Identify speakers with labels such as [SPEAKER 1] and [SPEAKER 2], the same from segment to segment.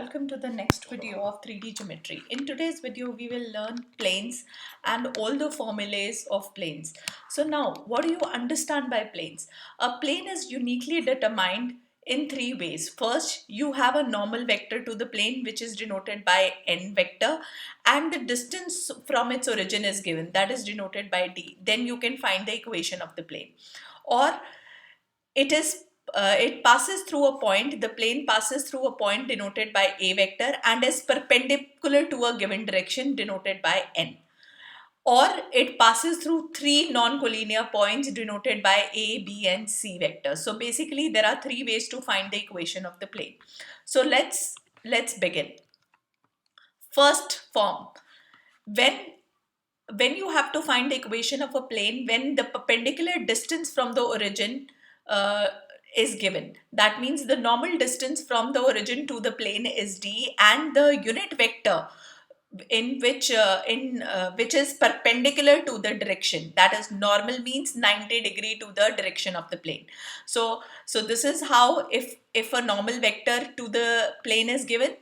[SPEAKER 1] welcome to the next video of 3D geometry. In today's video, we will learn planes and all the formulas of planes. So now, what do you understand by planes? A plane is uniquely determined in three ways. First, you have a normal vector to the plane, which is denoted by n vector, and the distance from its origin is given, that is denoted by d. Then you can find the equation of the plane. Or it passes through a point, the plane passes through a point denoted by a vector and is perpendicular to a given direction denoted by n. Or it passes through three non-collinear points denoted by a, b and c vectors. So basically there are three ways to find the equation of the plane. So let's begin. First form, when you have to find the equation of a plane when the perpendicular distance from the origin is given. That means the normal distance from the origin to the plane is d, and the unit vector in which is perpendicular to the direction. That is, normal means 90 degree to the direction of the plane. So this is how, if a normal vector to the plane is given,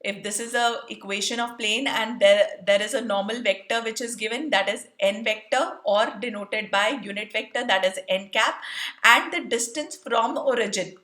[SPEAKER 1] if this is a equation of plane and there is a normal vector which is given, that is n vector, or denoted by unit vector, that is n cap, and the distance from origin,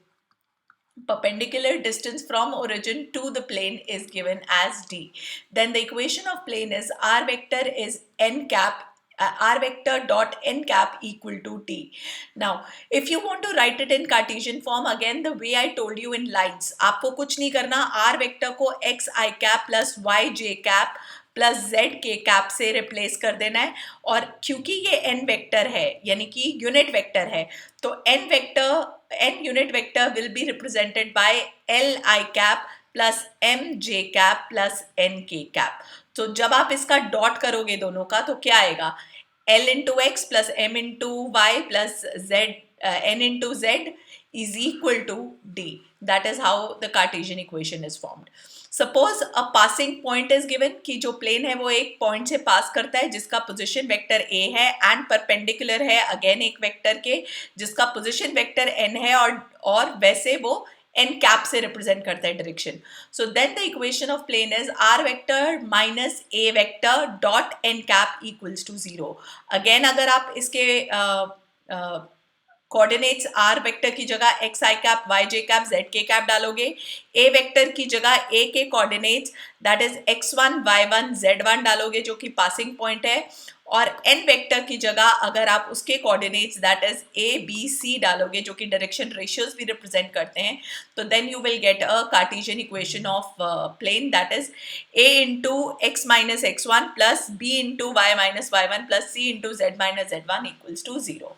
[SPEAKER 1] perpendicular distance from origin to the plane is given as d, then the equation of plane is r vector is n cap r vector dot n cap equal to t. Now, if you want to write it in Cartesian form, again the way I told you in lines, आपको कुछ नहीं करना, r vector को x I cap plus y j cap plus z के cap से replace कर देना है. और क्योंकि ये n वेक्टर है यानी कि यूनिट वेक्टर है, तो n unit vector will be represented by l I cap plus m j cap plus n k cap. तो जब आप इसका डॉट करोगे दोनों का, तो क्या आएगा, l into X plus m into Y plus z n into z is equal to d. That is how the Cartesian equation is formed. Suppose a passing point is given कि जो plane है वो एक point से pass करता है जिसका position vector a है and perpendicular है again एक vector के जिसका position vector n है, और वैसे वो n cap से represent करता है direction. So then the equation of plane is r vector minus a vector dot n cap equals to 0. Again अगर आप इसके कोऑर्डिनेट्स r वेक्टर की जगह x I cap y j cap z k cap डालोगे, a vector की जगह a के coordinates that is x1 y1 z1 डालोगे जो कि पासिंग पॉइंट है, और n वेक्टर की जगह अगर आप उसके coordinates that is a b c डालोगे जो कि डायरेक्शन रेशियोज भी रिप्रेजेंट करते हैं, तो then you will get a Cartesian equation of plane that is a into x minus x1 plus b into y minus y1 plus c into z minus z1 equals to 0.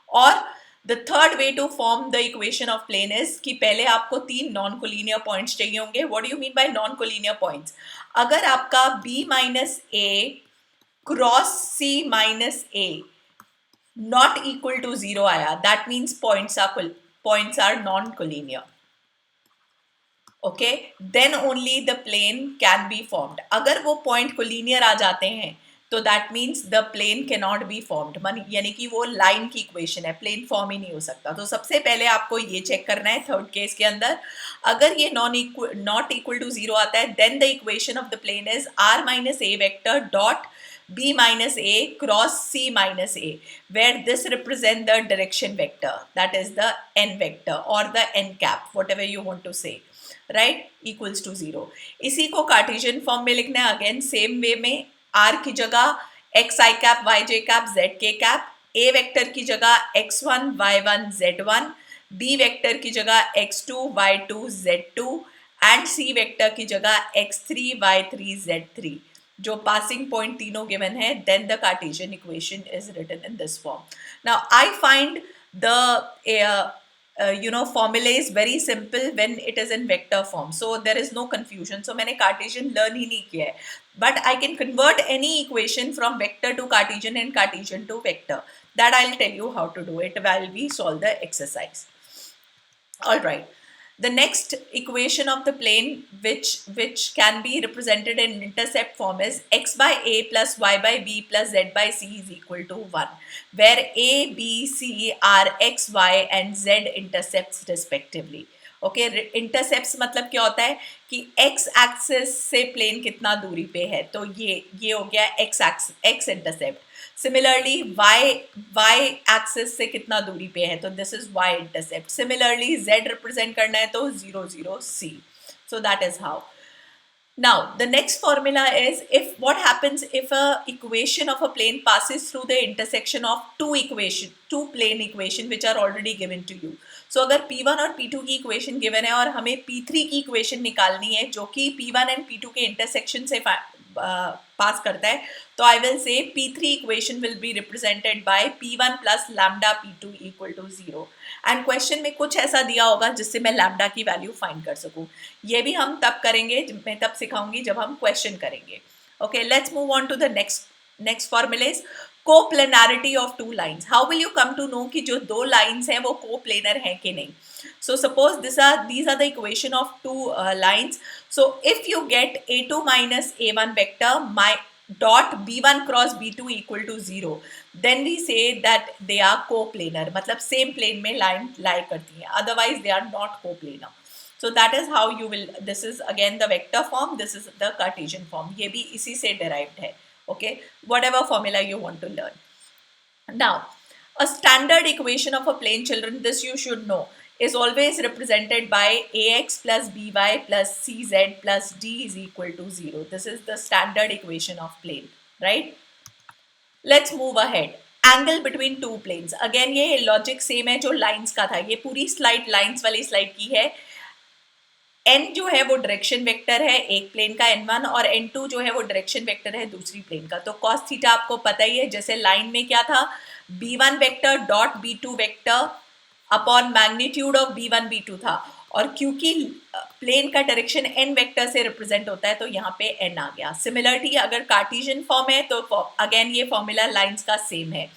[SPEAKER 1] और The third way to form the equation of plane is कि पहले आपको तीन non collinear points चाहिए होंगे. What do you mean by non collinear points? अगर आपका b minus a cross c minus a not equal to 0 आया, that means points are non-collinear. Okay, then only the plane can be formed. अगर वो point collinear आ जाते हैं तो that means the plane can not be formed, यानी कि वो line की इक्वेशन है, प्लेन फॉर्म ही नहीं हो सकता. तो सबसे पहले आपको ये चेक करना है थर्ड केस के अंदर, अगर ये नॉट इक्वल टू 0 आता है, then the equation of the plane is r minus a vector dot b minus a cross c minus a, where this represent the direction vector, that is the n vector or the n cap, whatever you want to say, right, equals to 0. इसी को Cartesian form में लिखना है. Again same way में r की जगह x I cap y j cap z k cap, a vector की जगह x1 y1 z1, b vector की जगह x2 y2 z2 and c vector की जगह x3 y3 z3. जो पासिंग पॉइंट तीनों गिवन है, then the Cartesian equation is written in this form. Now I find the formula is very simple when it is in vector form, so there is no confusion. So मैंने Cartesian learn ही नहीं किया है, but I can convert any equation from vector to Cartesian and Cartesian to vector. That I'll tell you how to do it while we solve the exercise. All right. The next equation of the plane which can be represented in intercept form is x by a plus y by b plus z by c is equal to 1, where a, b, c are x, y and z intercepts respectively. Okay, intercepts मतलब क्या होता है कि x axis से plane कितना दूरी पे है, तो ये हो गया X intercept. Similarly Y axis से कितना दूरी पे है, तो this is Y intercept. Similarly Z represent करना है तो 0 0 C, so that is how. Now, the next formula is if what happens if a equation of a plane passes through the intersection of two plane equation which are already given to you. So अगर P1 और P2 की equation given है और हमें P3 की equation निकालनी है जो कि P1 and P2 के intersection से पास करता है, तो I will say P3 equation will be represented by P1 plus lambda P2 equal to 0. And question में कुछ ऐसा दिया होगा जिससे मैं लैम्डा की वैल्यू फाइंड कर सकूं। ये भी हम तब करेंगे, मैं तब सिखाऊंगी जब हम क्वेश्चन करेंगे। Okay, let's move on to the next formula is coplanarity of two lines. How will you come to know कि जो दो लाइंस हैं वो कोप्लेनर हैं कि नहीं? So suppose these are the equation of two lines. So if you get a2 minus a1 vector dot b1 cross b2 equal to 0, then we say that they are coplanar, मतलब same plane में line lie करती हैं, otherwise they are not coplanar. So that is how you will, this is again the vector form, this is the Cartesian form, ये भी इसी से derived है. Okay, whatever formula you want to learn. Now, a standard equation of a plane, children, this you should know, is always represented by ax plus by plus cz plus d is equal to 0. This is the standard equation of plane, right? Let's move ahead. Angle between two planes. Again, ये logic same है जो lines का था. ये पूरी slide lines वाली slide की है. n जो है वो डायरेक्शन वेक्टर है एक प्लेन का n1, और n2 जो है वो डायरेक्शन वेक्टर है दूसरी प्लेन का. तो cos थीटा आपको पता ही है, जैसे लाइन में क्या था, b1 vector dot b2 vector upon magnitude of b1 b2 था, और क्योंकि प्लेन का डायरेक्शन n वेक्टर से रिप्रेजेंट होता है तो यहाँ पे n आ गया. सिमिलरिटी अगर कार्टेशियन फॉर्म है तो अगेन ये फॉर्मूला लाइंस का सेम है.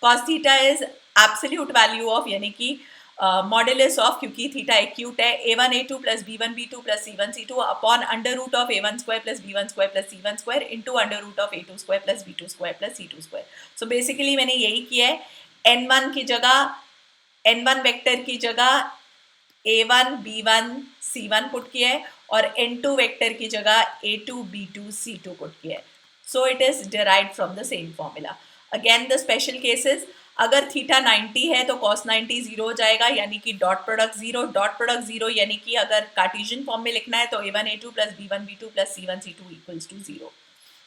[SPEAKER 1] cos theta is absolute value of, यानी कि मॉडुलस ऑफ, क्योंकि थीटा एक्यूट है, a1 a2 plus b1 b2 plus c1 c2 upon under root of a1 square plus b1 square plus c1 square into under root of a2 square plus b2 square plus c2 square. So basically मैंने यही किया है, n1 की जगह, n1 vector की जगह a1 b1 c1 put किया है, और n2 वेक्टर की जगह a2 b2 c2 पुट किया है. So it is derived from the same formula. Again the special cases, अगर थीटा 90 है तो cos 90 0 हो जाएगा, यानी कि डॉट प्रोडक्ट 0, डॉट प्रोडक्ट 0, यानी कि अगर कार्टेशियन फॉर्म में लिखना है तो a1 a2 plus b1 b2 plus c1 c2 equals to 0.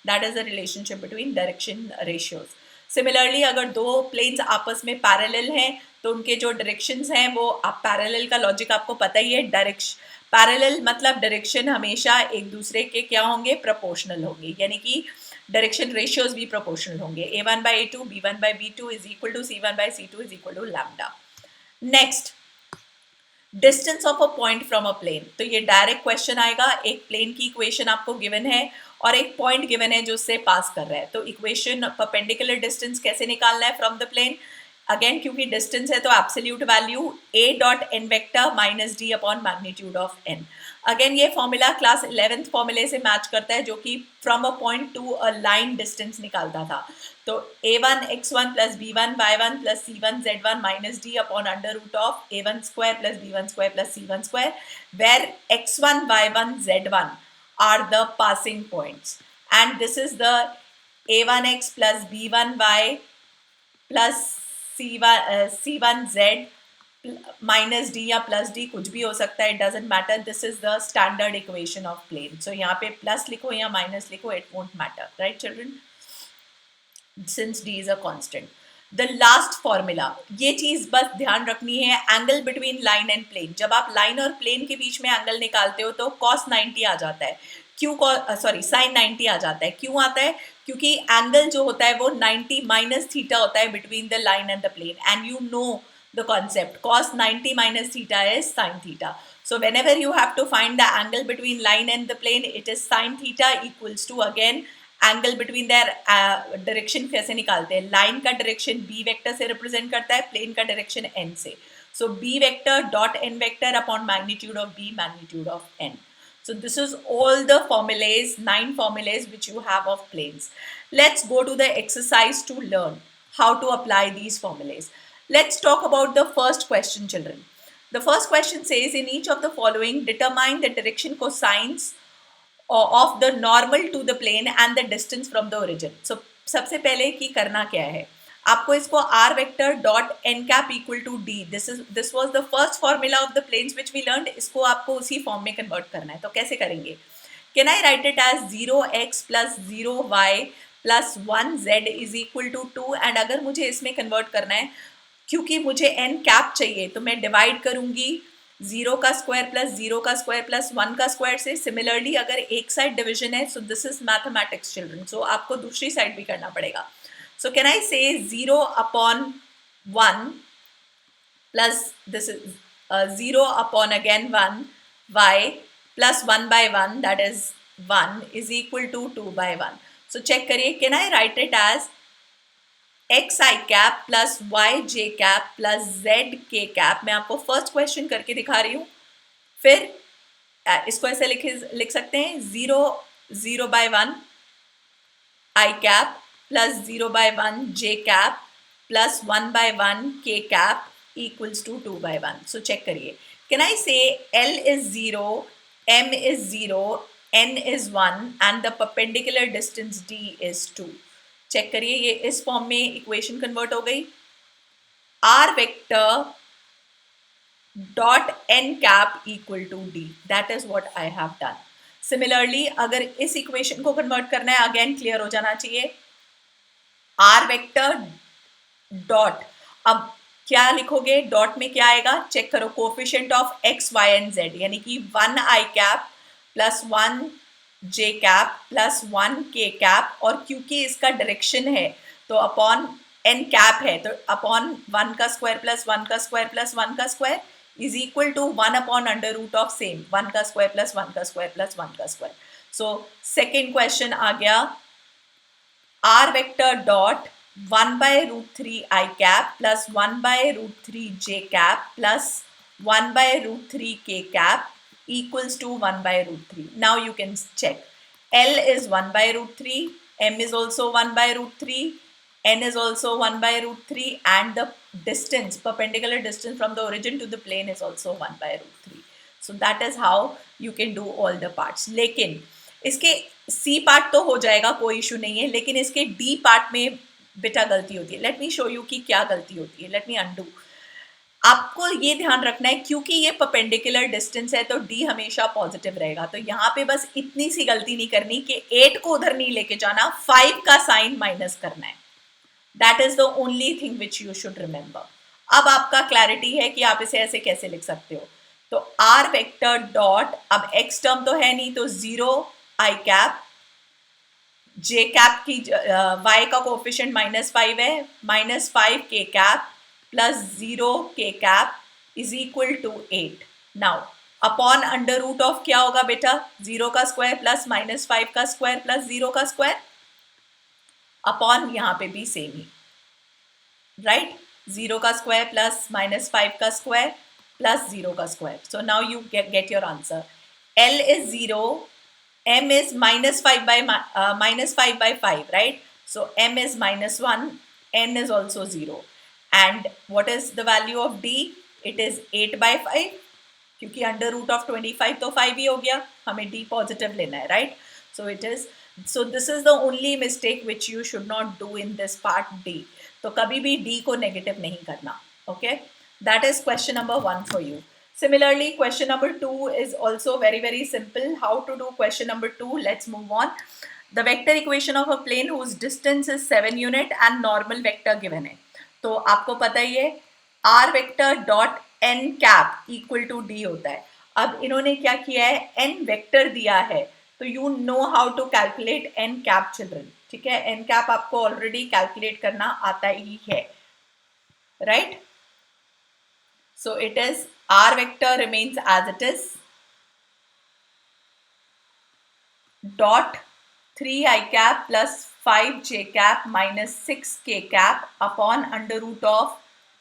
[SPEAKER 1] That is the relationship between direction ratios. Similarly अगर दो प्लेन्स आपस में पैरेलल हैं तो उनके जो डायरेक्शंस हैं वो, आप पैरेलल का लॉजिक आपको पता ही है, पैरेलल मतलब डायरेक्शन हमेशा एक दूसरे के क्या होंगे, प्रोपोर्शनल होंगे, यानी कि डायरेक्शन रेशियोज भी प्रोपोर्शनल होंगे. a1 by a2 b1 by b2 is equal to c1 by c2 is equal to lambda. Next, distance of a point from a plane. तो ये डायरेक्ट क्वेश्चन आएगा, एक प्लेन की इक्वेशन आपको given है और एक पॉइंट गिवन है जो उससे पास कर रहा है. तो इक्वेशन परपेंडिकुलर डिस्टेंस कैसे निकालना है फ्रॉम द प्लेन? अगेन क्योंकि डिस्टेंस है तो absolute value a dot n vector minus d upon magnitude of n. Again ये फॉर्मूला क्लास 11th फॉर्मूले से मैच करता है जो कि from a point to a line distance निकालता था. तो a1 x1 plus b1 y1 plus c1 z1 minus d upon under root of a1 square plus b1 square plus c1 square, where x1 y1 z1 are the passing points, and this is the a1x plus b1y plus c1z minus D या plus D, कुछ भी हो सकता है, it doesn't matter. This is the standard equation of plane. सो यहाँ पे plus लिखो या माइनस लिखो, it won't matter, right children, since D is a constant. The last formula, ये चीज बस ध्यान रखनी है, angle between line and plane. जब आप लाइन और प्लेन के बीच में एंगल निकालते हो तो cos 90 आ जाता है. क्यों sin 90 आ जाता है? क्यों आता है? क्योंकि एंगल जो होता है वो 90 माइनस थीटा होता है between the line and the plane, and you know the concept, cos 90 minus theta is sin theta. So whenever you have to find the angle between line and the plane, it is sin theta equals to, again, angle between their direction कैसे निकालते हैं? line का direction b vector से represent करता है, plane का direction n से. So b vector dot n vector upon magnitude of b, magnitude of n. So this is all the formulas, 9 formulas which you have of planes. Let's go to the exercise to learn how to apply these formulas. Let's talk about the first question, children. The first question says, in each of the following, determine the direction cosines of the normal to the plane and the distance from the origin. So सबसे पहले की करना क्या है, आपको इसको r vector dot n cap equal to d, this was the first formula of the planes which we learned, इसको आपको उसी फॉर्म में कन्वर्ट करना है. तो कैसे करेंगे? Can I write it as 0x plus 0y plus 1z is equal to 2? And अगर मुझे इसमें कन्वर्ट करना है, क्योंकि मुझे n कैप चाहिए, तो मैं डिवाइड करूंगी 0 का स्क्वायर प्लस 0 का स्क्वायर प्लस 1 का स्क्वायर से. सिमिलरली अगर एक साइड डिवीजन है, so this is mathematics children, सो आपको दूसरी साइड भी करना पड़ेगा. सो कैन आई से 0 upon 1 plus this is 0 upon again 1 y plus 1 by 1, that is 1, is equal to 2 by 1. So check करिए, can I write it as x I cap plus y j cap plus z k cap? मैं आपको first question करके दिखा रही हूँ. फिर इसको ऐसे लिख सकते हैं 0 by 1 I cap plus 0 by 1 j cap plus 1 by 1 k cap equals to 2 by 1. So check करिए. Can I say L is 0, M is 0, N is 1 and the perpendicular distance D is 2? Check करिए, ये इस form में equation convert हो गई. R vector dot n cap equal to D. That is what I have done. Similarly, अगर इस equation को convert करना है, अगेन क्लियर हो जाना चाहिए. R vector dot, अब क्या लिखोगे? डॉट में क्या आएगा? चेक करो, coefficient of x, y and z, यानी कि 1 i cap plus 1 j cap plus 1 k cap, और क्योंकि इसका डायरेक्शन है तो अपॉन n कैप है, तो अपॉन 1 का स्क्वायर प्लस 1 का स्क्वायर प्लस 1 का square is equal to 1 upon under root of same 1 का स्क्वायर प्लस 1 का स्क्वायर प्लस 1 का स्क्वायर. सो सेकेंड क्वेश्चन आ गया, r vector dot 1 by root 3 I cap plus 1 by root 3 j cap plus 1 by root 3 k cap equals to 1 by root 3. Now you can check. L is 1 by root 3, M is also 1 by root 3, N is also 1 by root 3, and the distance, perpendicular distance from the origin to the plane is also 1 by root 3. So that is how you can do all the parts. लेकिन इसके C part तो हो जाएगा, कोई issue नहीं है, लेकिन इसके D पार्ट में बेटा गलती होती है. लेट मी शो यू कि क्या गलती होती है. लेट मी अंडू. आपको ये ध्यान रखना है, क्योंकि ये परपेंडिकुलर डिस्टेंस है तो d हमेशा पॉजिटिव रहेगा. तो यहाँ पे बस इतनी सी गलती नहीं करनी कि 8 को उधर नहीं लेके जाना, 5 का साइन माइनस करना है. That is the only thing which you should remember. अब आपका क्लैरिटी है कि आप इसे ऐसे कैसे लिख सकते हो. तो r वेक्टर डॉट, अब x टर्म तो है नहीं, तो 0 i कैप, j कैप की y का कोफिशिएंट -5 है, -5 k cap plus 0 k cap is equal to 8. Now upon under root of क्या होगा बेटा? 0 का स्क्वायर प्लस -5 का स्क्वायर प्लस 0 का स्क्वायर, अपॉन यहाँ पे भी सेम ही, राइट? 0 का स्क्वायर प्लस -5 का स्क्वायर प्लस 0 का square. So now you get your answer. L is 0, M is -5 by 5, right? So M is -1, N is also 0. And what is the value of D? It is 8 by 5, क्योंकि under root of 25 तो 5 ही हो गया, हमें D positive लेना है, right? So it is, so this is the only mistake which you should not do in this part D. तो कभी भी D को नेगेटिव नहीं करना, okay? That is question number 1 for you. Similarly, question number 2 is also very, very simple. How to do question number 2? Let's move on. The vector equation of a plane whose distance is 7 unit and normal vector given है. तो आपको पता ही है, r vector dot n cap equal to d होता है. अब इन्होंने क्या किया है, n vector दिया है, तो you know how to calculate n cap children. ठीक है, n cap आपको already calculate करना आता ही है, right? So it is r vector remains as it is, dot 3 I cap plus 5 j cap minus 6 k cap upon under root of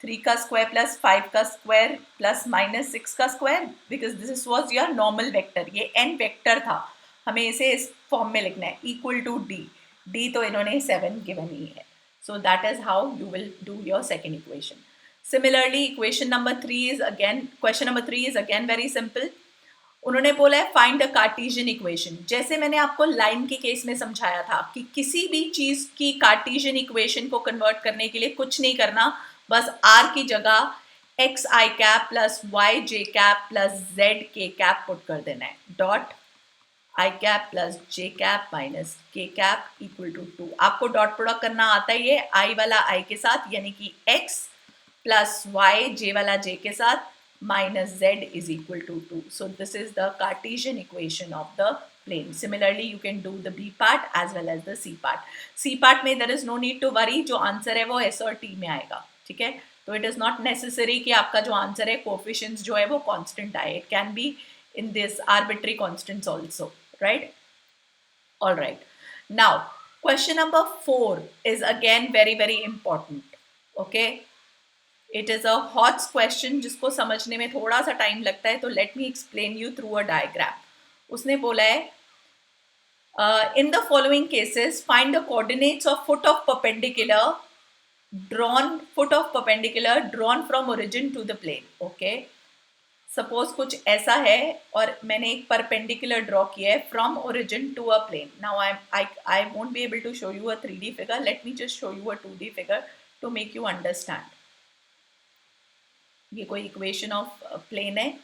[SPEAKER 1] 3 का square plus 5 का square plus minus 6 का square, because this was your normal vector. ये n vector था, हमें इसे इस form में लिखना है, equal to d. d तो इन्होंने 7 given ही है. So that is how you will do your second equation. Similarly, question number 3 is again very simple. उन्होंने बोला है फाइंड द कार्टेशियन इक्वेशन. जैसे मैंने आपको लाइन के केस में समझाया था कि किसी भी चीज की कार्टेशियन इक्वेशन को कन्वर्ट करने के लिए कुछ नहीं करना, बस r की जगह एक्स आई कैप प्लस वाई जे कैप प्लस जेड के कैप पुट कर देना है. Dot I cap plus J cap minus K cap equal to 2. आपको डॉट प्रोडक्ट करना आता ही है आई वाला आई के साथ, यानी कि x प्लस वाई जे वाला जे के साथ minus z is equal to 2. So this is the Cartesian equation of the plane. Similarly, you can do the B part as well as the C part. C part में there is no need to worry, जो answer है वो S और T में आएगा. ठीक है, तो it is not necessary कि आपका जो आंसर है coefficients जो है वो constant आए. It can be in this arbitrary constants also, right? All right. Now question number 4 is again very important. Okay. It is a hot question जिसको समझने में थोड़ा सा टाइम लगता है, तो let me explain you through a diagram. उसने बोला है in the following cases find the coordinates of foot of perpendicular drawn from origin to the plane. Okay, suppose कुछ ऐसा है और मैंने एक परपेंडिकुलर ड्रॉ किया है from origin to a plane. Now I won't be able to show you a 3D figure. Let me just show you a 2D figure to make you understand. ये कोई इक्वेशन ऑफ प्लेन है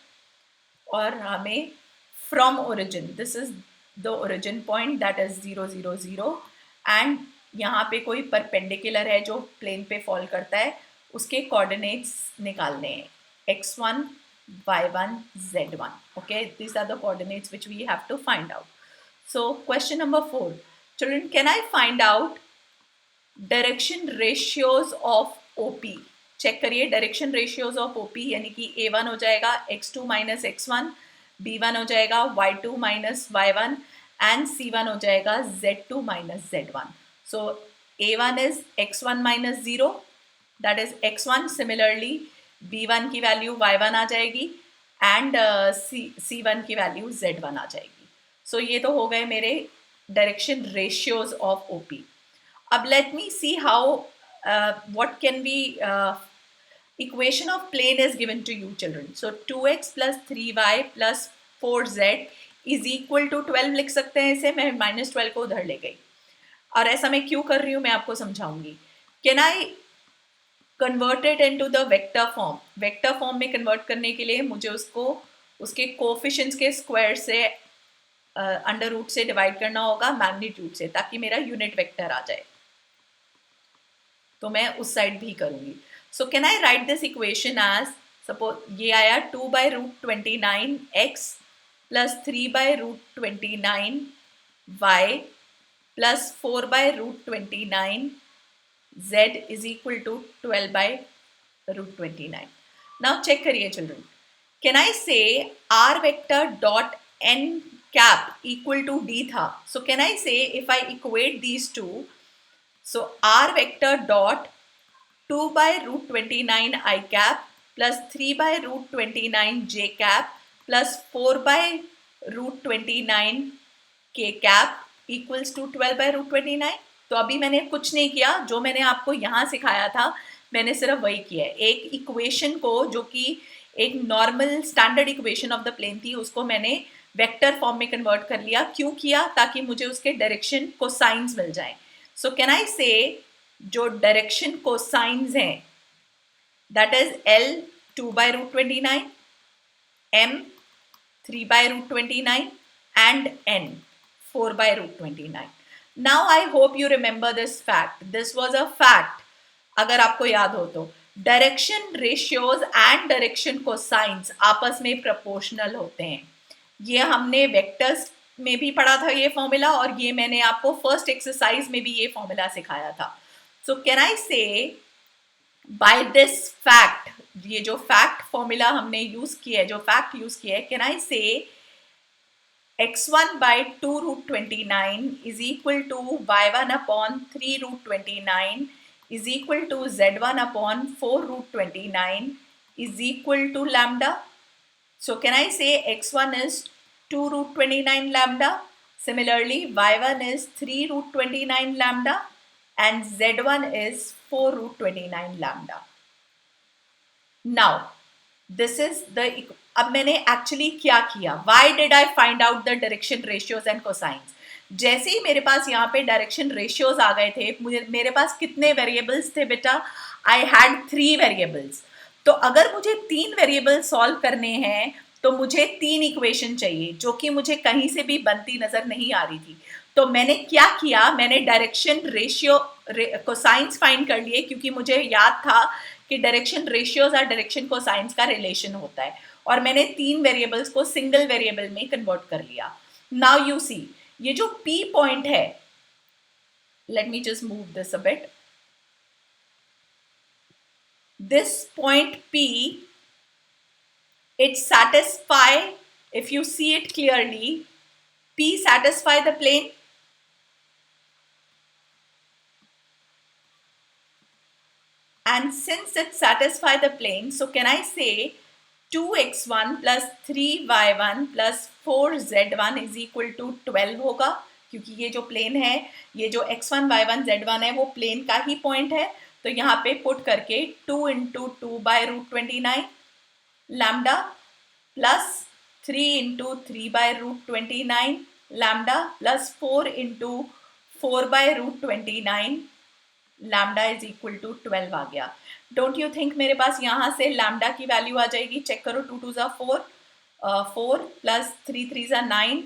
[SPEAKER 1] और हमें from origin, this is the origin point that is 0 0 0 and यहाँ पे कोई perpendicular है जो प्लेन पे फॉल करता है, उसके कोऑर्डिनेट्स निकालने हैं x1 y1 z1. okay, these are the coordinates which we have to find out. So question number 4, children, can I find out direction ratios of OP? Check करिए direction ratios of OP, यानी कि a1 हो जाएगा x2 minus x1, b1 हो जाएगा y2 minus y1 and c1 हो जाएगा z2 minus z1. So a1 is x1 minus 0, that is x1. Similarly b1 की वैल्यू y1 आ जाएगी एंड c1 की वैल्यू z1 आ जाएगी. सो ये तो हो गए मेरे डायरेक्शन रेशियोज ऑफ ओपी. अब let me see how what can be equation of plane is given to you, children. So 2x plus 3y plus 4z is equal to 12 लिख सकते हैं इसे. मैं -12 को उधर ले गई और ऐसा मैं क्यों कर रही हूँ मैं आपको समझाऊंगी. Can I convert it into the vector form? Vector form में कन्वर्ट करने के लिए मुझे उसको उसके कोफिशिएंट्स के स्क्वायर से अंडर रूट से डिवाइड करना होगा मैग्नीट्यूड से, ताकि मेरा यूनिट वेक्टर आ जाए. तो मैं उस साइड भी करूंगी. So can I write this equation as, suppose ये आया 2/√29 x plus 3/√29 y plus 4/√29 z is equal to 12/√29. Now check करिए children, can I say r vector dot n cap equal to d था. So can I say if I equate these to, so r vector dot 2/√29 I cap plus 3/√29 j cap plus 4/√29 k cap equals to 12/√29. तो अभी मैंने कुछ नहीं किया, जो मैंने आपको यहाँ सिखाया था मैंने सिर्फ वही किया है. एक इक्वेशन को जो कि एक normal standard equation of the plane थी उसको मैंने वेक्टर फॉर्म में कन्वर्ट कर लिया. क्यों किया? ताकि मुझे उसके डायरेक्शन कोसाइंस मिल जाएं. सो कैन आई से जो डायरेक्शन कोसाइंस हैं that is L 2/√29, M 3/√29 and N 4/√29. Now I hope you remember this fact. This was a fact, अगर आपको याद हो तो. Direction ratios and direction cosines आपस में प्रोपोर्शनल होते हैं. ये हमने वेक्टर्स में भी पढ़ा था ये फॉर्मूला, और ये मैंने आपको फर्स्ट एक्सरसाइज में भी ये फॉर्मूला सिखाया था. सो कैन आई से बाय दिस फैक्ट, ये जो फैक्ट फॉर्मूला हमने यूज किया है, जो फैक्ट यूज किया है, कैन आई से x1/2√29 is equal to y1/3√29 is equal to z1/4√29 is equal to lambda. So can I say x1 is 2√29 lambda? Similarly, y1 is 3√29 lambda and z1 is 4√29 lambda. Now this is the, अब मैंने actually क्या किया, why did I find out the direction ratios and cosines. जैसे ही मेरे पास यहाँ पे direction ratios आ गए थे, मेरे पास कितने वेरिएबल्स थे बेटा, आई हैड 3 वेरिएबल्स। तो अगर मुझे 3 वेरिएबल सॉल्व करने हैं तो मुझे 3 इक्वेशन चाहिए, जो कि मुझे कहीं से भी बनती नजर नहीं आ रही थी। तो मैंने क्या किया, मैंने डायरेक्शन रेशियो कोसाइंस फाइंड कर लिए, क्योंकि मुझे याद था कि डायरेक्शन रेशियोज और डायरेक्शन कोसाइंस का रिलेशन होता है, और मैंने 3 वेरिएबल्स को सिंगल वेरिएबल में कन्वर्ट कर लिया। नाउ यू सी, ये जो P पॉइंट है, let me just move this a bit, this point P, it satisfy, if you see it clearly, P satisfy the plane, and since it satisfy the plane, so can I say 2x1 plus 3y1 plus 4z1 is equal to 12 होगा, क्योंकि ये जो plane है, ये जो x1 y1 z1 है वो plane का ही पॉइंट है। तो यहाँ पे पुट करके 2 into 2 by root 29 lambda plus 3 into 3 by root 29 lambda plus 4 into 4 by root 29 lambda is equal to 12 आ गया। डोंट यू थिंक मेरे पास यहाँ से लैम्डा की वैल्यू आ जाएगी? चेक करो, 2 2 4, 4 plus 3 3 9,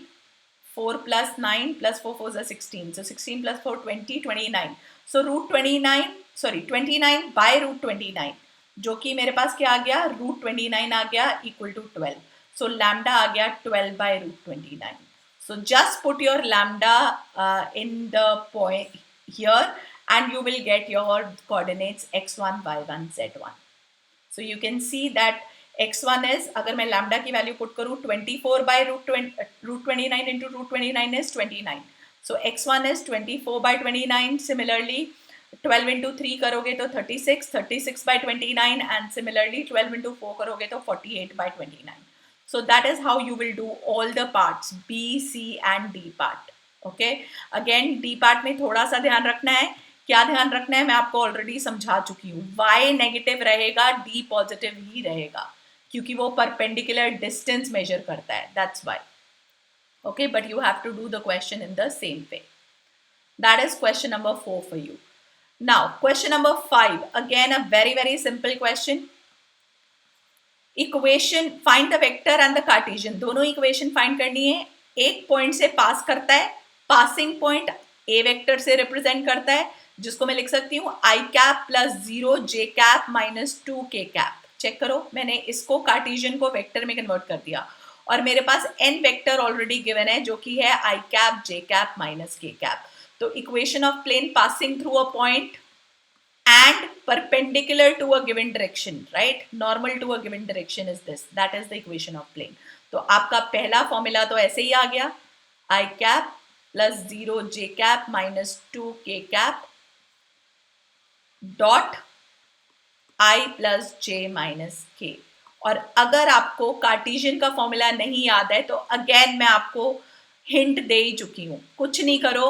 [SPEAKER 1] 4 plus 9 plus 4 4 16, so 16 plus 4 20 29, so root 29, sorry 29 by root 29, जो कि मेरे पास क्या आ गया, रूट 29 आ गया इक्वल टू 12, सो लैम्डा आ गया 12 bye root 29। So just put your lambda in the point here and you will get your coordinates x1, y1, z1. So you can see that x1 is, अगर मैं lambda की value put करूँ 24 by root 29 into root 29 is 29. So x1 is 24 by 29. Similarly 12 into 3 करोगे तो 36, 36 by 29, and similarly 12 into 4 करोगे तो 48 by 29. So that is how you will do all the parts, B, C and D part. Okay. Again D part में थोड़ा सा ध्यान रखना है। क्या ध्यान रखना है मैं आपको ऑलरेडी समझा चुकी हूँ। Y नेगेटिव रहेगा, D पॉजिटिव ही रहेगा, क्योंकि वो परपेंडिकुलर डिस्टेंस मेजर करता है, that's why. Okay, but you have to do the question in the same way. That is question number 4 for you. Now question number 5, again a very very simple question. Equation find the vector and the Cartesian, दोनों equation find करनी है। एक point से पास करता है, passing point A vector से represent करता है, जिसको मैं लिख सकती हूँ आई कैप प्लस 0 जे कैप माइनस 2 के कैप। चेक करो, मैंने इसको कार्टेशियन को वेक्टर में कन्वर्ट कर दिया, और मेरे पास एन वेक्टर ऑलरेडी गिवन है, जो कि है I cap J cap minus K cap. तो equation of plane passing through a point and perpendicular to a given direction, right? Normal to a given direction is this. That is the equation of plane. तो आपका पहला formula तो ऐसे ही आ गया, I cap plus 0 J cap minus 2 K cap dot I plus J minus K. और अगर आपको Cartesian का फॉर्मूला नहीं याद है तो अगेन मैं आपको हिंट दे ही चुकी हूँ, कुछ नहीं करो,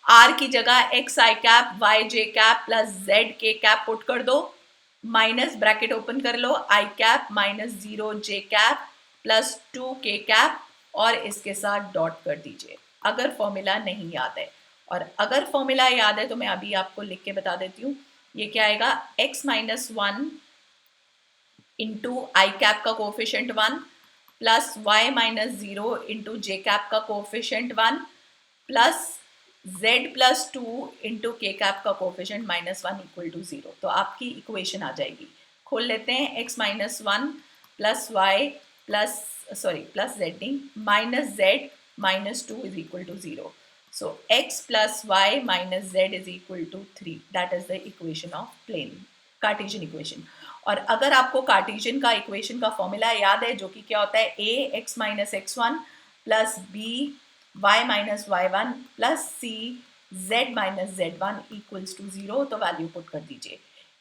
[SPEAKER 1] आर की जगह एक्स आई कैप वाई जे कैप प्लस जेड के कैप पुट कर दो, माइनस ब्रैकेट ओपन कर लो, आई कैप माइनस 0 जे कैप प्लस 2 के कैप, और इसके साथ डॉट कर दीजिए अगर फॉर्मूला नहीं याद है। और अगर फॉर्मूला याद है तो मैं अभी आपको लिख के बता देती हूँ। ये क्या आएगा, x minus 1 into i cap का coefficient 1 plus y minus 0 into j cap का coefficient 1 plus z plus 2 into k cap का कोफिशिएंट माइनस 1 इक्वल टू 0। तो आपकी इक्वेशन आ जाएगी, खोल लेते हैं, x minus 1 plus Y plus sorry plus z नहीं minus z minus 2 is equal to 0। So x plus y minus z is equal to 3। That is the equation of plane, cartesian equation. और अगर आपको Cartesian का equation का formula याद है, जो कि क्या होता है, a x minus x1 plus b y minus y1 plus c z minus z1 equals to 0, तो वैल्यू पुट कर दीजिए।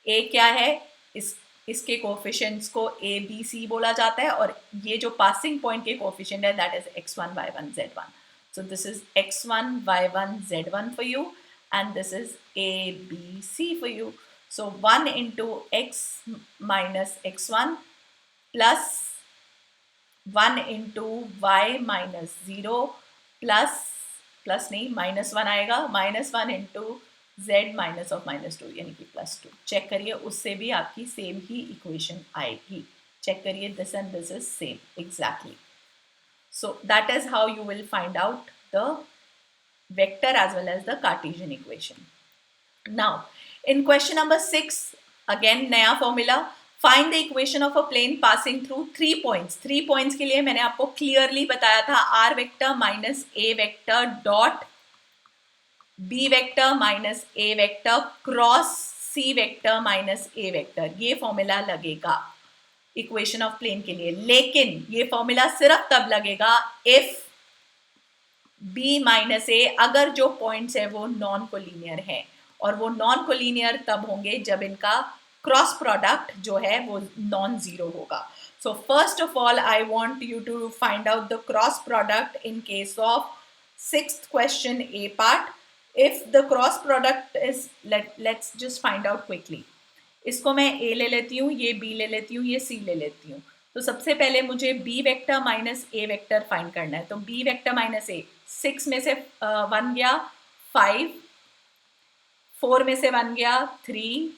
[SPEAKER 1] a क्या है, इसके कोफिशिएंट्स को a b c बोला जाता है, और ये जो पासिंग पॉइंट के कोफिशिएंट है that is x1 y1 z1। So this is x1 y1 z1 for you and this is a b c for you. So 1 into x minus x1 plus 1 into y minus 0 plus नहीं -1 आएगा, -1 into z minus of -2 यानी कि +2. Check करिए, उससे भी आपकी same ही equation आएगी. Check करिए, this and this is same exactly. So that is how you will find out the vector as well as the Cartesian equation. Now in question number 6, again नया formula. Find the equation of a plane passing through 3 points. 3 points के लिए मैंने आपको clearly बताया था r vector minus a vector dot b vector minus a vector cross c vector minus a vector. ये formula लगेगा equation of plane के लिए, लेकिन ये फॉर्मूला सिर्फ तब लगेगा इफ b माइनस ए, अगर जो पॉइंट्स है वो नॉन कोलिनियर है, और वो नॉन कोलिनियर तब होंगे जब इनका क्रॉस प्रोडक्ट जो है वो नॉन जीरो होगा. So first of all I want you to find out the cross product in case of 6th question A part. If the cross product is, let's just find out quickly. इसको मैं a ले लेती हूँ, ये b ले लेती हूँ, ये c ले लेती हूँ. तो सबसे पहले मुझे b vector minus a vector find करना है. तो b वेक्टर माइनस a, 6 में से 1 गया 5, 4 में से 1 गया 3,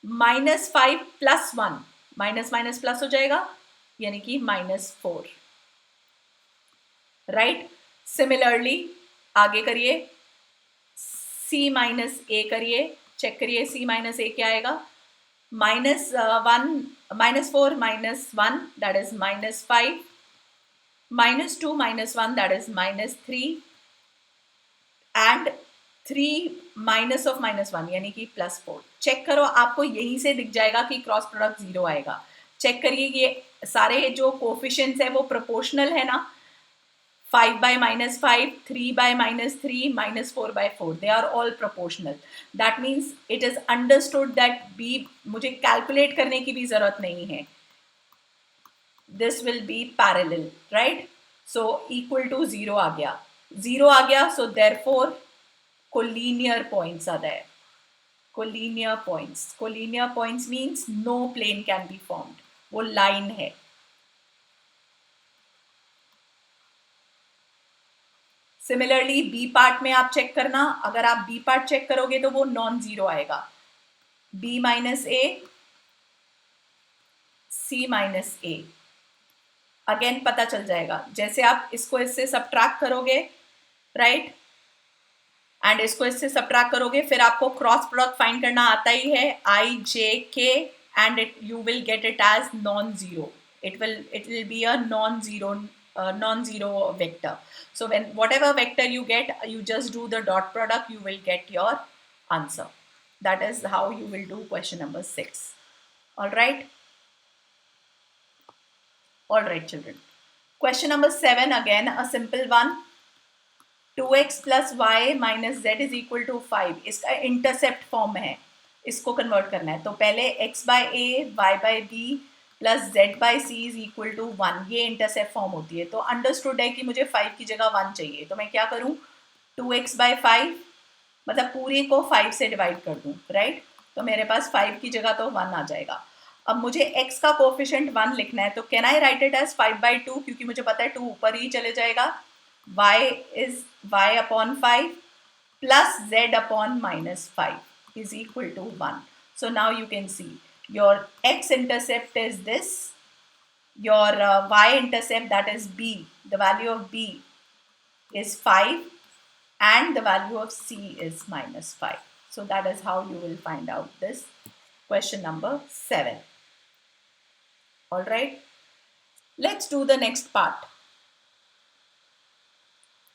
[SPEAKER 1] -5 प्लस 1, माइनस माइनस प्लस हो जाएगा यानी कि -4. राइट. सिमिलरली आगे करिए, c माइनस a करिए, चेक करिए c माइनस a क्या आएगा. -4 minus 1 that is -5, -2 minus 1 that is -3, and 3 minus of -1 यानी कि +4. चेक करो, आपको यहीं से दिख जाएगा कि क्रॉस प्रोडक्ट 0 आएगा. चेक करिए, ये सारे जो कोफिशिएंट्स है वो प्रोपोर्शनल है ना. 5 by -5, 3 by -3, -4/4, they are all proportional. That means it is understood that b, मुझे कैलकुलेट करने की भी जरूरत नहीं है, this will be parallel, right? So equal to 0 आ गया, 0 आ गया, so therefore collinear points are there. Collinear points means no plane can be formed. वो लाइन है. सिमिलरली बी पार्ट में आप चेक करना, अगर आप बी पार्ट चेक करोगे तो वो नॉन जीरो आएगा. b माइनस ए, c माइनस ए, अगेन पता चल जाएगा. जैसे आप इसको इससे सब्ट्रैक्ट करोगे, राइट, एंड इसको इससे सब्ट्रैक्ट करोगे, फिर आपको क्रॉस प्रोडक्ट फाइंड करना आता ही है, i j k, and it you will get it as non zero. it will be a non-zero vector. So when whatever vector you get, you just do the dot product, you will get your answer. That is how you will do question number 6. All right children. Question number 7, again a simple one. 2x plus y minus z is equal to 5. इसका intercept form है, इसको convert करना है. तो पहले x by a, y by b plus z by C is equal to 1, ये intercept form होती है. तो अंडरस्टूड है कि मुझे 5 की जगह 1 चाहिए, तो मैं क्या करूँ, 2x बाई 5, मतलब पूरी को 5 से डिवाइड कर दूँ, राइट. तो मेरे पास 5 की जगह तो 1 आ जाएगा. अब मुझे x का कोफिशिएंट 1 लिखना है, तो can I write it as 5/2, क्योंकि मुझे पता है 2 ऊपर ही चले जाएगा. y इज y upon 5 plus z upon -5 is equal to 1. So now you can see your x-intercept is this, your y-intercept, that is b, the value of b is 5 and the value of c is -5. So that is how you will find out this question number 7. All right, let's do the next part.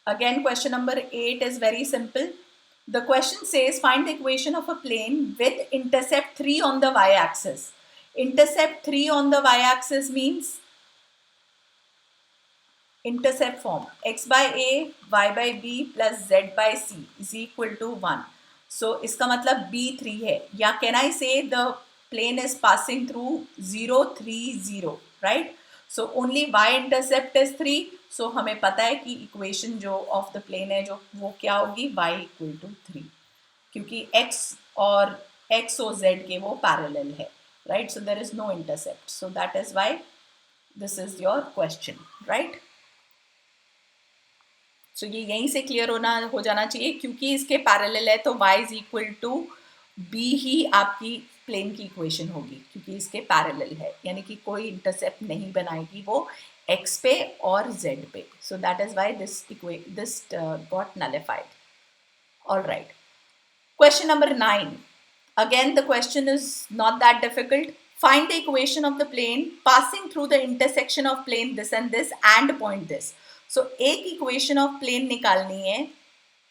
[SPEAKER 1] Again, question number 8 is very simple. The question says find the equation of a plane with intercept 3 on the y-axis. Intercept 3 on the y-axis means intercept form x by a, y by b plus z by c is equal to 1. So इसका मतलब b3 है, या can I say the plane is passing through 0, 3, 0, right? So only y-intercept is 3. So हमें पता है कि equation जो of the plane है जो वो क्या होगी, y इक्वल टू 3, क्योंकि x और x और z के वो पैरेलल है, right? So there is no intercept, so that is why this is your question, right? So ये यहीं से क्लियर हो जाना चाहिए, क्योंकि इसके पैरेलल है तो y is equal to b ही आपकी प्लेन की इक्वेशन होगी, क्योंकि इसके पैरेलल है, यानी कि कोई इंटरसेप्ट नहीं बनाएगी वो x पे और z पे. सो that is why this got nullified. All right, question number 9. Again, the question is not that difficult. Find the equation of the plane passing through the intersection of plane this and this and point this. So, एक equation of plane निकालनी है.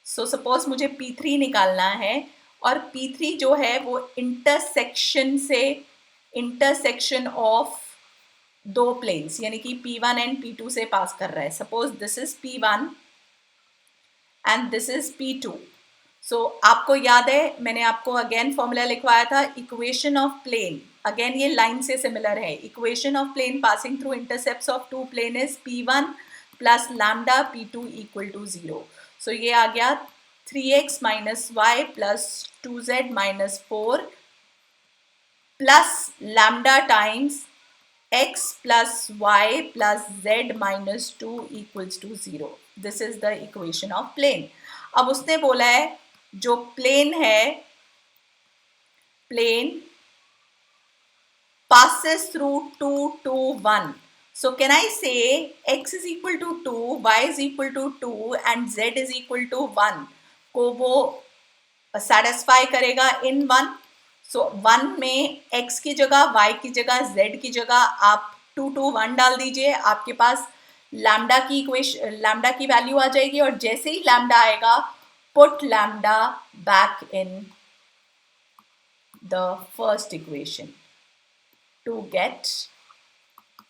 [SPEAKER 1] So, suppose मुझे P3 निकालना है और P3 जो है वो intersection से intersection of दो planes यानी कि P1 and P2 से पास कर रहा है. Suppose this is P1 and this is P2. सो आपको याद है मैंने आपको अगेन फॉर्मूला लिखवाया था, इक्वेशन ऑफ प्लेन. अगेन ये लाइन से सिमिलर है. Equation of plane passing through intercepts of two plane is P1 plus lambda P2 equal to 0. So ये आ गया 3x minus Y plus 2z minus 4 plus lambda times x plus y plus z minus 2 equals to 0. This is the equation of plane. अब उसने बोला है जो plane है, plane passes through 2 to 1. So can I say x is equal to 2, y is equal to 2 and z is equal to 1 को वो satisfy करेगा in 1. So 1 में x की जगह, y की जगह, z की जगह आप 2 to 1 डाल दीजिए, आपके पास लैम्डा की इक्वेशन, लैम्डा की वैल्यू आ जाएगी. और जैसे ही लैम्डा आएगा, put lambda back in the first equation to get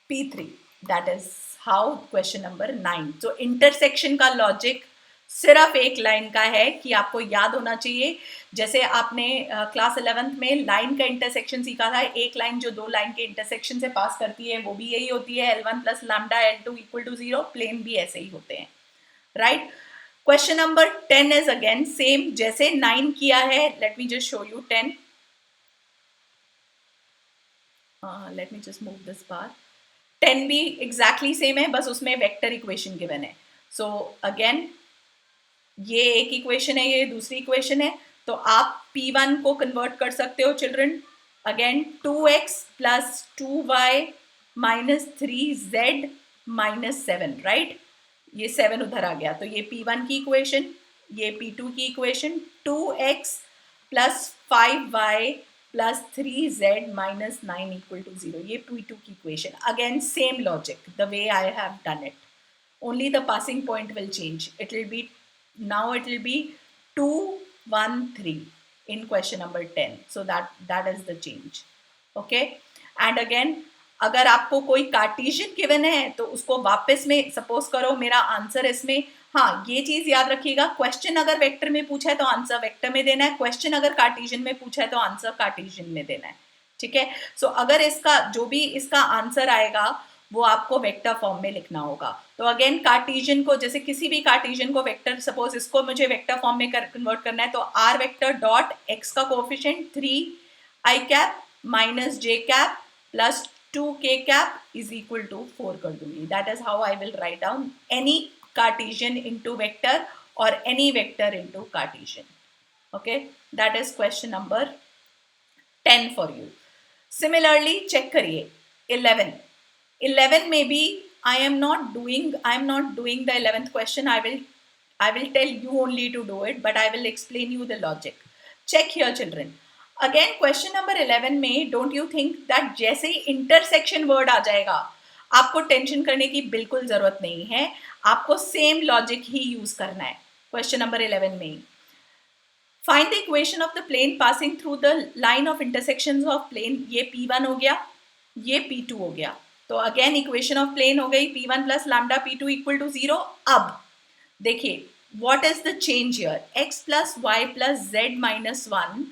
[SPEAKER 1] P3. That is how question number 9. So intersection का लॉजिक सिर्फ एक लाइन का है कि आपको याद होना चाहिए. जैसे आपने क्लास 11th में लाइन का इंटरसेक्शन सीखा था, एक लाइन जो दो लाइन के इंटरसेक्शन से पास करती है वो भी यही होती है, L1 plus lambda L2 equal to 0. Plane भी ऐसे ही होते हैं, right? Question number 10 is again same जैसे 9 किया है. Let me just show you 10. Let me just move this bar. 10 भी एग्जैक्टली सेम है, बस उसमें वेक्टर इक्वेशन गिवन है. सो अगेन ये एक इक्वेशन है, ये दूसरी इक्वेशन है, तो आप P1 को कन्वर्ट कर सकते हो children. Again 2x plus 2y minus 3z minus 7, right? ये 7 उधर आ गया, तो ये P1 की इक्वेशन, ये P2 की equation. 2x plus 5y plus 3z minus 9 equal to 0, ये P2 की equation. Again same logic the way I have done it, only the passing point will change. It will be now it will be 2 1 3 in question number 10. So that is the change. Okay, and again अगर आपको कोई Cartesian given है तो उसको वापस में suppose करो मेरा आंसर इसमें, हाँ ये चीज याद रखिएगा, क्वेश्चन अगर वेक्टर में पूछा है तो आंसर वेक्टर में देना है, क्वेश्चन अगर कार्टेशियन में पूछा है तो आंसर कार्टेशियन में देना है, ठीक है? सो अगर इसका जो भी इसका आंसर आएगा वो आपको वेक्टर फॉर्म में लिखना होगा. तो अगेन कार्टेशियन को, जैसे किसी भी कार्टेशियन को वेक्टर, सपोज इसको मुझे वेक्टर फॉर्म में कन्वर्ट करना है, तो आर वेक्टर डॉट एक्स का coefficient 3 i cap minus j cap plus 2k cap is equal to 4 कर दूंगी. That is how I will write down any cartesian into vector और any vector into cartesian. Okay, that is question number 10 for you. Similarly check करिए 11 में भी I am not doing the 11th question. I will tell you only to do it, but I will explain you the logic. Check here children. Again question number 11 में don't you think that जैसे ही intersection word आ जाएगा आपको tension करने की बिल्कुल जरूरत नहीं है, आपको सेम लॉजिक ही यूज करना है. क्वेश्चन नंबर 11 में find the equation of the plane passing through the line of intersections of plane. ये P1 हो गया, ये P2 हो गया, तो अगेन इक्वेशन ऑफ प्लेन हो गई P1 plus lambda P2 equal to 0. अब देखिए what is the change here, x plus Y plus z minus 1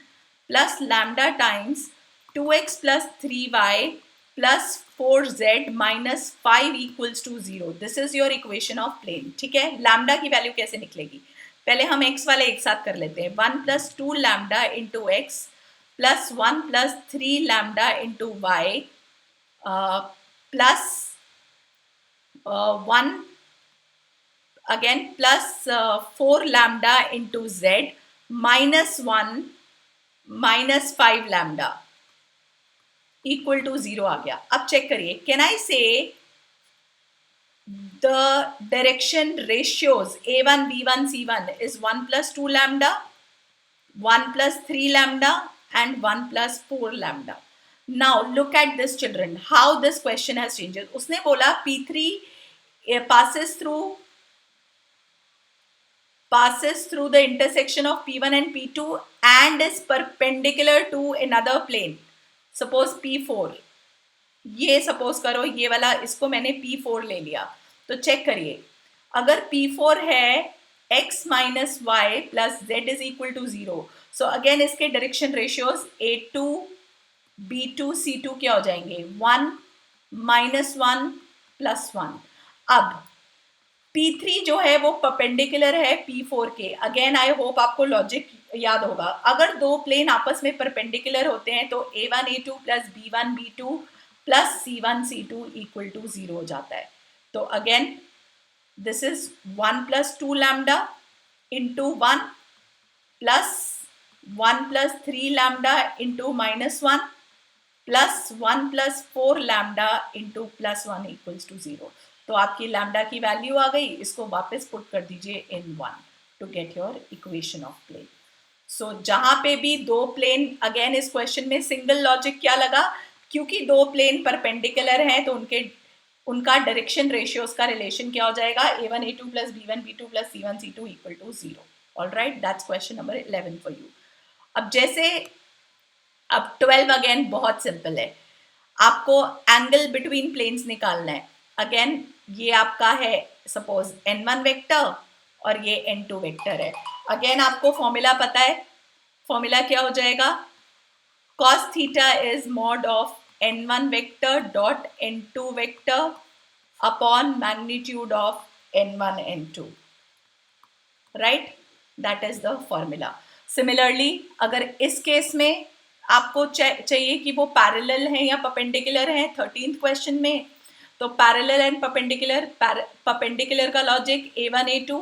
[SPEAKER 1] plus lambda times 2x plus 3y plus 4z minus 5 equals to 0. This is your equation of plane, ठीक है? Lambda की value कैसे निकलेगी, पहले हम x वाले एक साथ कर लेते हैं. 1 plus 2 lambda into x plus 1 plus 3 lambda into y plus 1 again plus 4 lambda into z minus 1 minus 5 lambda equal to 0 आ गया. अब चेक करिए, कैन आई से the direction ratios a1 b1 c1 is 1 plus 2 lambda, 1 plus 3 lambda and 1 plus 4 lambda. Now look at this children, how this question has changed. उसने बोला p3 passes through the intersection of p1 and p2 and is perpendicular to another plane. Suppose p4, ये suppose करो ये वाला, इसको मैंने P4 ले लिया. तो चेक करिए, अगर P4 है x minus Y plus z is equal to 0, so again इसके direction ratios A2 B2 C2 क्या हो जाएंगे, 1 माइनस 1 प्लस 1. अब P3 जो है वो परपेंडिकुलर है P4 के. अगेन आई होप आपको लॉजिक याद होगा. अगर दो प्लेन आपस में परपेंडिकुलर होते हैं तो A1 A2 plus B1 B2 plus C1 C2 equal to 0 हो जाता है. तो again this is 1 plus 2 lambda into 1 plus 3 lambda into minus 1 plus 1 plus 4 lambda into plus 1 equals to 0. तो आपकी लैम्डा की वैल्यू आ गई. इसको वापस पुट कर दीजिए in 1 to get your equation of plane. So जहां पे भी दो प्लेन, अगेन इस क्वेश्चन में सिंगल लॉजिक क्या लगा, क्योंकि दो प्लेन परपेंडिकुलर हैं तो उनका डायरेक्शन रेशियोज का रिलेशन क्या हो जाएगा, A1 A2 plus B1 B2 plus C1 C2 equal to 0. Alright, that's question number 11 for you. अब 12 अगेन बहुत सिंपल है. आपको एंगल बिटवीन प्लेन्स निकालना है. अगेन ये आपका है सपोज n1 वेक्टर और ये n2 वेक्टर है. अगेन आपको फॉर्मूला पता है. फॉर्मूला क्या हो जाएगा, cos theta is mod of n1 vector dot n2 vector upon magnitude of n1 n2. Right? That is the formula. Similarly, अगर इस केस में आपको चाहिए कि वो पैरेलल हैं या परपेंडिकुलर हैं 13th क्वेश्चन में, तो पैरेलल एंड परपेंडिकुलर का logic A1 A2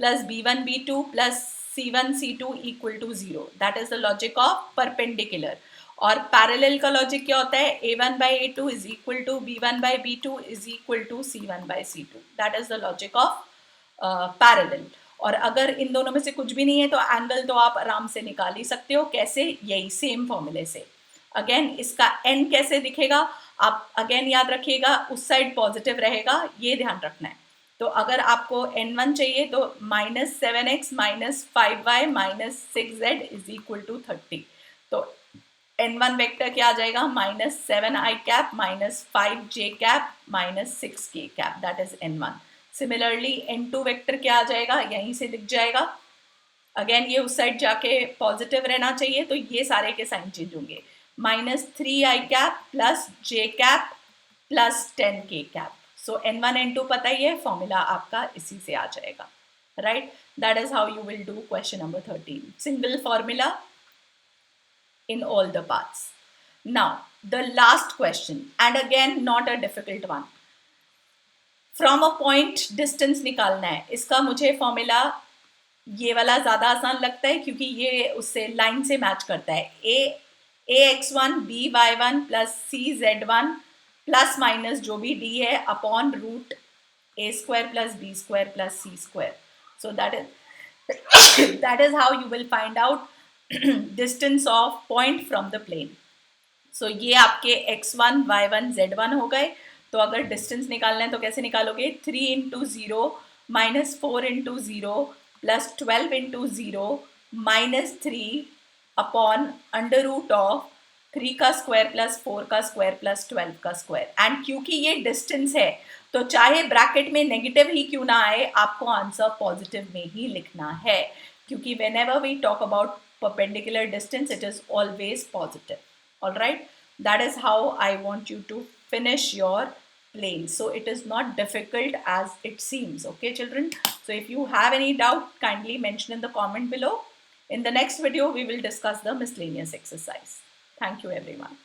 [SPEAKER 1] plus B1 B2 plus C1 C2 equal to 0. That is the logic of perpendicular. और पैरेलल का लॉजिक क्या होता है, A1 by A2 is equal to B1 by B2 is equal to C1 by C2. That is the logic of parallel. और अगर इन दोनों में से कुछ भी नहीं है तो एंगल तो आप आराम से निकाल ही सकते हो. कैसे, यही सेम फॉर्मूले से. अगेन इसका n कैसे दिखेगा, आप अगेन याद रखिएगा उस साइड पॉजिटिव रहेगा, ये ध्यान रखना है. तो अगर आपको n1 चाहिए तो minus 7x minus 5y minus 6z is equal to 30. तो n1 वेक्टर क्या आ जाएगा, minus 7i cap minus 5j cap minus 6k cap. That is n1. Similarly n2 vector क्या आ जाएगा, यहीं से दिख जाएगा. अगेन ये उस साइड जाके पॉजिटिव रहना चाहिए तो ये सारे के साइन चेंज होंगे. Minus 3i cap plus j cap plus 10k cap. So n1 n2 पता ही है, फॉर्मूला आपका इसी से आ जाएगा. Right, that is how you will do question number 13. Single formula in all the parts. Now the last question, and again not a difficult one. From a point distance निकालना है. इसका मुझे फॉर्मूला ये वाला ज़्यादा आसान लगता है क्योंकि ये उससे लाइन से मैच करता है. ax1 by1 plus cz1 plus minus जो भी d है upon root a square plus b square plus c square. So that is how you will find out distance of point from the plane. So ये आपके x1 y1 z1 हो गए. तो अगर distance निकालना है तो कैसे निकालोगे, 3 into 0 minus 4 into 0 plus 12 into 0 minus 3 upon under root of 3 का स्क्वायर प्लस 4 का स्क्वायर प्लस 12 का स्क्वायर. एंड क्योंकि ये डिस्टेंस है तो चाहे ब्रैकेट में नेगेटिव ही क्यों ना आए, आपको आंसर पॉजिटिव में ही लिखना है क्योंकि whenever we talk about perpendicular distance it is always positive. All right, that is how I want you to finish your plane. So it is not difficult as it seems. Okay children, so if you have any doubt kindly mention in the comment below. In the next video, we will discuss the miscellaneous exercise. Thank you, everyone.